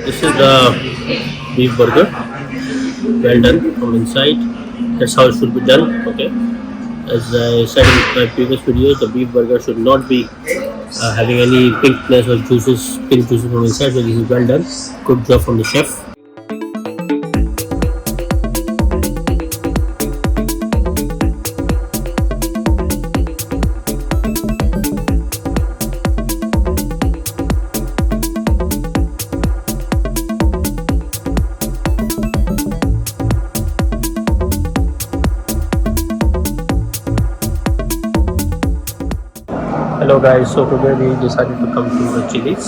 This is the beef burger, well done from inside. That's how it should be done. Okay. As I said in my previous videos, the beef burger should not be having any pinkness or juices, pink juices from inside. So this is well done. Good job from the chef. Hello guys, so today we decided to come to the Chili's.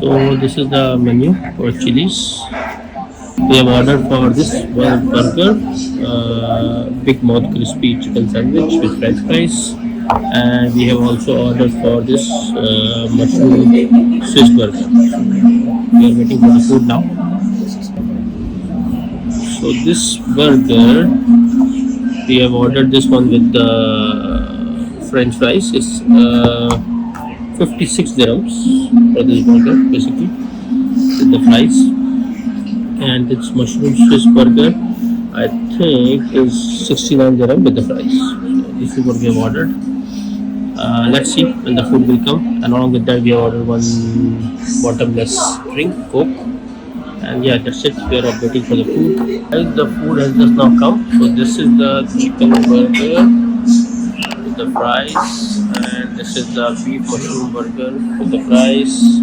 So this is the menu for Chili's. We have ordered for this one burger, bigmouth crispy chicken sandwich with french fries, and we have also ordered for this mushroom Swiss burger. We are waiting for the food now. So this burger, we have ordered this one with the french fries. It's 56 dirhams for this burger basically with the fries, and its mushroom Swiss burger I think is 69 dirham with the fries. So this is what we have ordered. Let's see when the food will come, and along with that we have ordered one bottomless drink, Coke, and yeah, that's it. We are waiting for the food. And the food has just now come. So this is the chicken burger with the fries, and this is the beef mushroom burger with the fries.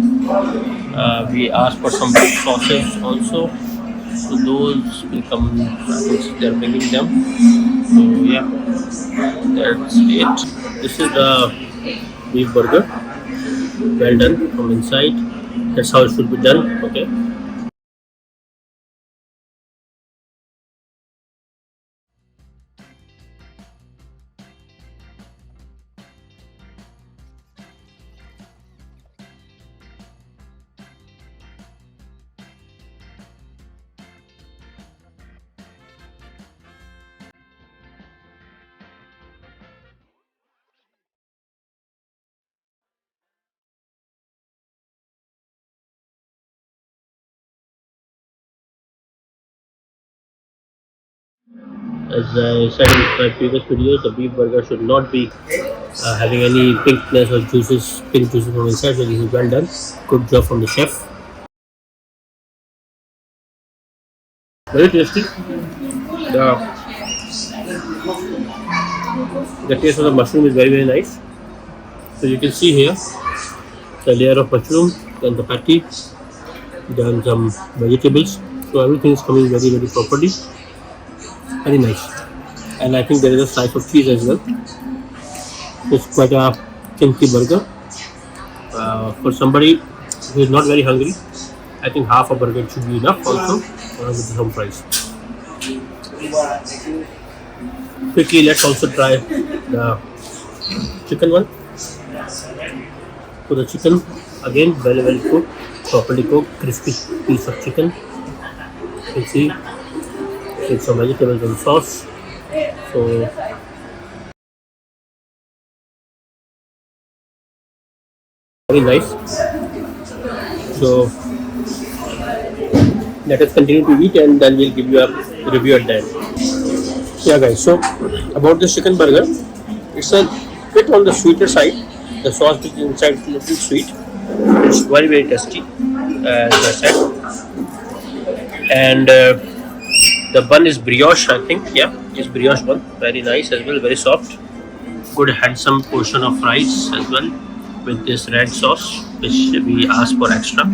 We asked for some sauces also, so those will come. I think they're bringing them. So yeah, that's it. This is the beef burger, well done from inside. That's how it should be done. Okay. As I said in my previous videos, the beef burger should not be having any pinkness or juices, pink juices from inside. So this is well done. Good job from the chef. Very tasty. The taste of the mushroom is very nice. So you can see here the layer of mushroom, then the patty, then some vegetables. So everything is coming very properly. Very nice. And I think there is a slice of cheese as well. It's quite a chunky burger. For somebody who is not very hungry, I think half a burger should be enough also, with some fries. Quickly, let's also try the chicken one. So the chicken, again, very cooked, properly cooked, crispy piece of chicken. You can see with some vegetables and sauce. So very nice. So let us continue to eat, and then we'll give you a review at the end. Yeah guys, so about this chicken burger, it's a bit on the sweeter side. The sauce is inside is a little sweet. It's very tasty, as I said. And the bun is brioche, I think. Yeah, it's brioche bun. Very nice as well, very soft. Good handsome portion of fries as well with this red sauce, which we asked for extra.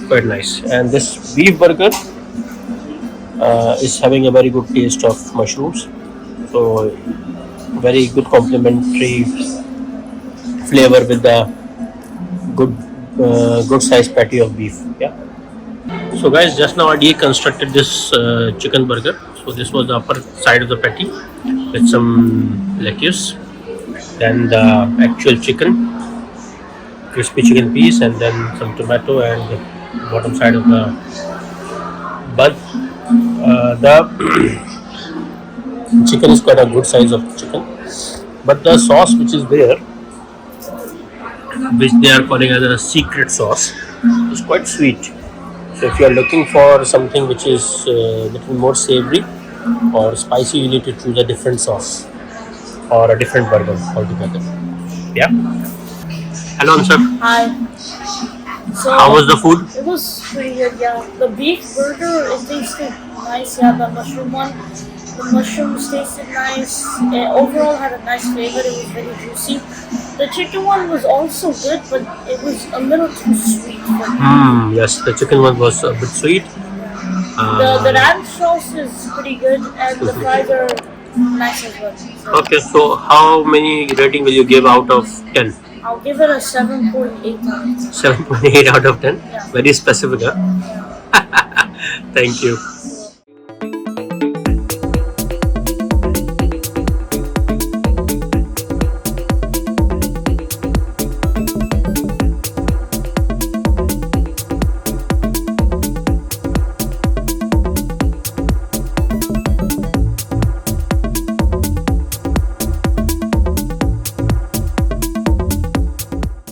Quite nice. And this beef burger is having a very good taste of mushrooms. So very good complementary flavor with the good size patty of beef. Yeah. So guys, just now I deconstructed this chicken burger. So this was the upper side of the patty with some lettuce, then the actual chicken, crispy chicken piece, and then some tomato, and the bottom side of the bun. The chicken is quite a good size of chicken, but the sauce which is there which they are calling as a secret sauce. It's quite sweet. So if you are looking for something which is a little more savory or spicy, you need to choose a different sauce or a different burger altogether. Yeah. Hello, sir. Hi. So How was the food? it was pretty good, yeah. The beef burger, it tasted nice, yeah. The mushroom one, the mushrooms tasted nice. It overall had a nice flavor. It was very juicy. The chicken one was also good, but it was a little too sweet for me. Yes, the chicken one was a bit sweet. The ranch sauce is pretty good, and the fries are nice as well. So Okay, so how many rating will you give out of 10? I'll give it a 7.8 out of 10. 7.8 out of 10. Yeah. Very specific, huh? Yeah. Thank you.